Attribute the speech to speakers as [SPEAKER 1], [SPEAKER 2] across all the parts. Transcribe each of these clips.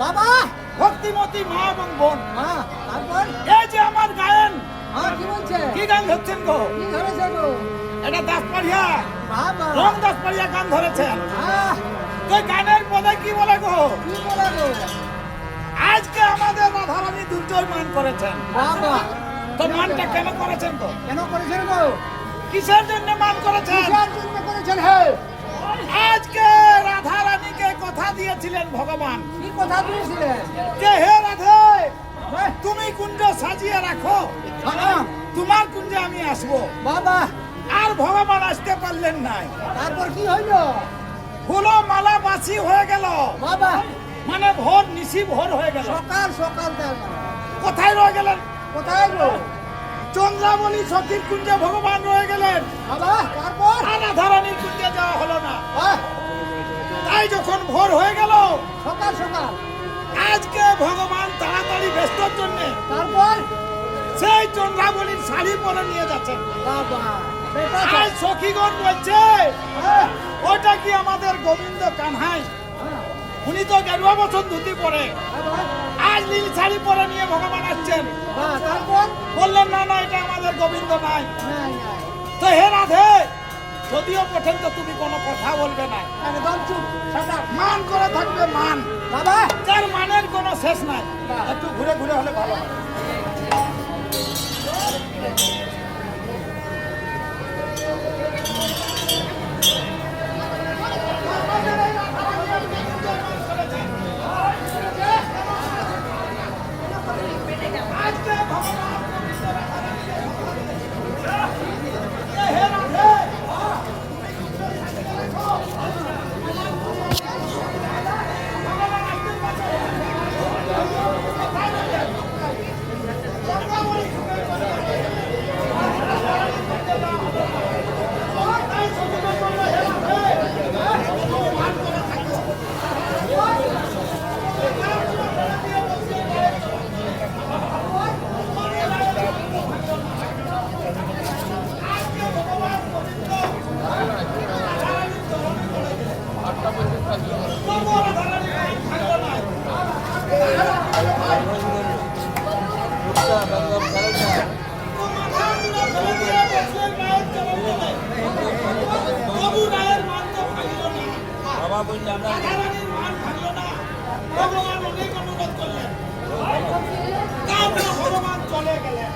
[SPEAKER 1] বাবা
[SPEAKER 2] ভক্তিমতী মা এবং বোন,
[SPEAKER 1] তারপর
[SPEAKER 2] এই যে আমার গায়েন,
[SPEAKER 1] কি বলছে?
[SPEAKER 2] কি গান ধরছেন গো?
[SPEAKER 1] কি ধরেছে গো?
[SPEAKER 2] এটা দাসপাড়িয়া,
[SPEAKER 1] বাবা
[SPEAKER 2] রং দাসপাড়িয়া গান ধরেছেন।
[SPEAKER 1] আহ,
[SPEAKER 2] তো গানের পদে কি বলে গো?
[SPEAKER 1] কি বলে গো?
[SPEAKER 2] আজকে আমাদের রাধারানী দুর্জয় মান করেছেন।
[SPEAKER 1] বাবা
[SPEAKER 2] তো মানটা কেন করেছেন গো?
[SPEAKER 1] কেন করেছেন গো?
[SPEAKER 2] কিসের জন্য মান করেছেন?
[SPEAKER 1] কিসের জন্য করেছেন হে?
[SPEAKER 2] আজকে রাধারানীকে কথা দিয়েছিলেন ভগবান
[SPEAKER 1] কি কথা দিয়েছিলেন?
[SPEAKER 2] যে হে রাধে,
[SPEAKER 1] হ্যাঁ,
[SPEAKER 2] তুমি কুঞ্জ সাজিয়ে রাখো,
[SPEAKER 1] হ্যাঁ,
[SPEAKER 2] তোমার কুঞ্জে আমি আসবো।
[SPEAKER 1] বাবা
[SPEAKER 2] আর ভগবান আসতে পারলেন নাই।
[SPEAKER 1] তারপর কি হইল?
[SPEAKER 2] ফুলো মালা বাসি হয়ে গেল,
[SPEAKER 1] বাবা
[SPEAKER 2] মানে ভোর নিশি ভোর হয়ে গেল।
[SPEAKER 1] সকাল সকাল তার মানে।
[SPEAKER 2] কোথায় রয়ে গেলেন?
[SPEAKER 1] কোথায় গো?
[SPEAKER 2] চন্দ্রাবলী সখীর কুঞ্জে ভগবান রয়ে গেলেন,
[SPEAKER 1] বাবা তারপর
[SPEAKER 2] আর রাধারানীর কুঞ্জে যাওয়া হলো না।
[SPEAKER 1] আহ,
[SPEAKER 2] তাই যখন ভোর হয়ে গেল,
[SPEAKER 1] সকাল সকাল
[SPEAKER 2] আজকে ভগবান তাড়াতাড়ি ব্যস্তর জন্য
[SPEAKER 1] তারপর
[SPEAKER 2] সেই চন্দ্রাবলীর শাড়ি পরে নিয়ে যাচ্ছেন।
[SPEAKER 1] বাবা
[SPEAKER 2] আজ সখীগণ বলছে,
[SPEAKER 1] হ্যাঁ,
[SPEAKER 2] ওটা কি আমাদের গোবিন্দ কানহাই? উনি তো গেরুয়া বছর ধুতি পরে,
[SPEAKER 1] বাবা,
[SPEAKER 2] আজ নীল শাড়ি পরে নিয়ে ভগবান আসছেন।
[SPEAKER 1] তারপর
[SPEAKER 2] বললেন না না, এটা আমাদের গোবিন্দ নাই।
[SPEAKER 1] নাই নাই
[SPEAKER 2] তো হে রাধে, যদিও পর্যন্ত তুমি কোনো কথা বলবে না,
[SPEAKER 1] একদম চুপ সাদা
[SPEAKER 2] মান করে থাকবে মান,
[SPEAKER 1] বাবা
[SPEAKER 2] যার মানের কোনো শেষ নাই। একটু ঘুরে ঘুরে হলে ভালো হয়। আজকে ভগবান হে রাধে, বাবু রায়ের মান তো ভাঙিল না,
[SPEAKER 3] বাবা বললে আমরা
[SPEAKER 2] রাধারানীর মান ভাঙল না। ভগবান অনেক অনুরোধ করলেন, তারপরে ভগবান চলে গেলেন।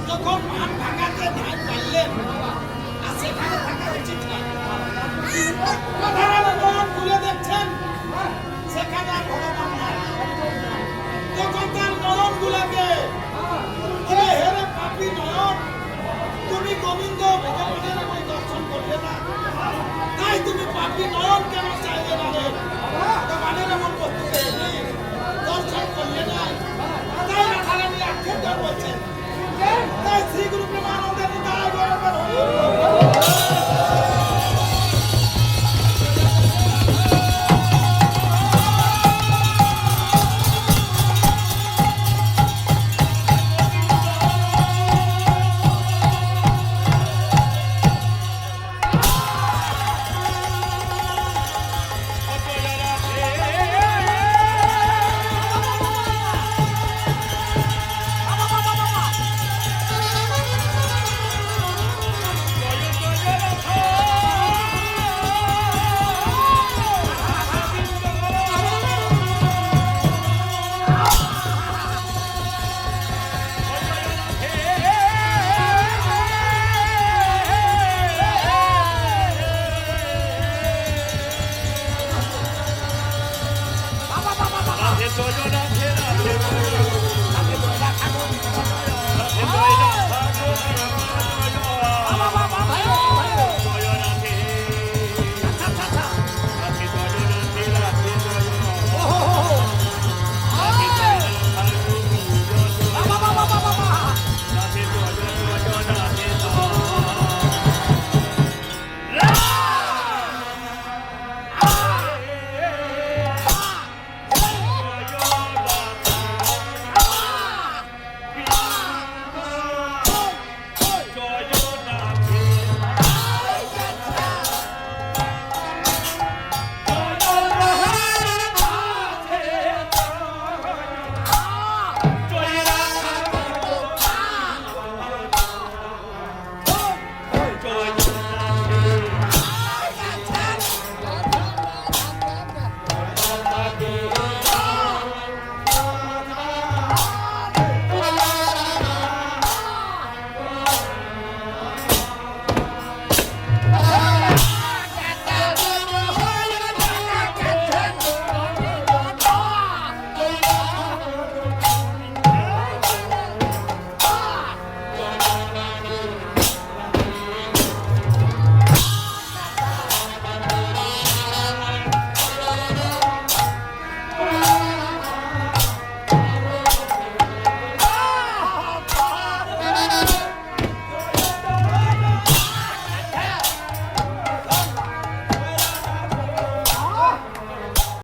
[SPEAKER 2] যখন মান ভাঙাতে ধান পারলেন, আর সেখানে থাকা উচিত না। রাধারানী মন খুলে দেখছেন, সেখানে আর ভগবান নাই। তখন তার নয়ন গুলাকে বলে, হেরে পাপী নয়ন, তুমি গোবিন্দ ভগবানের আমায় দর্শন করলে না, তাই তুমি পাপী নয়ন কেন চাইলে না?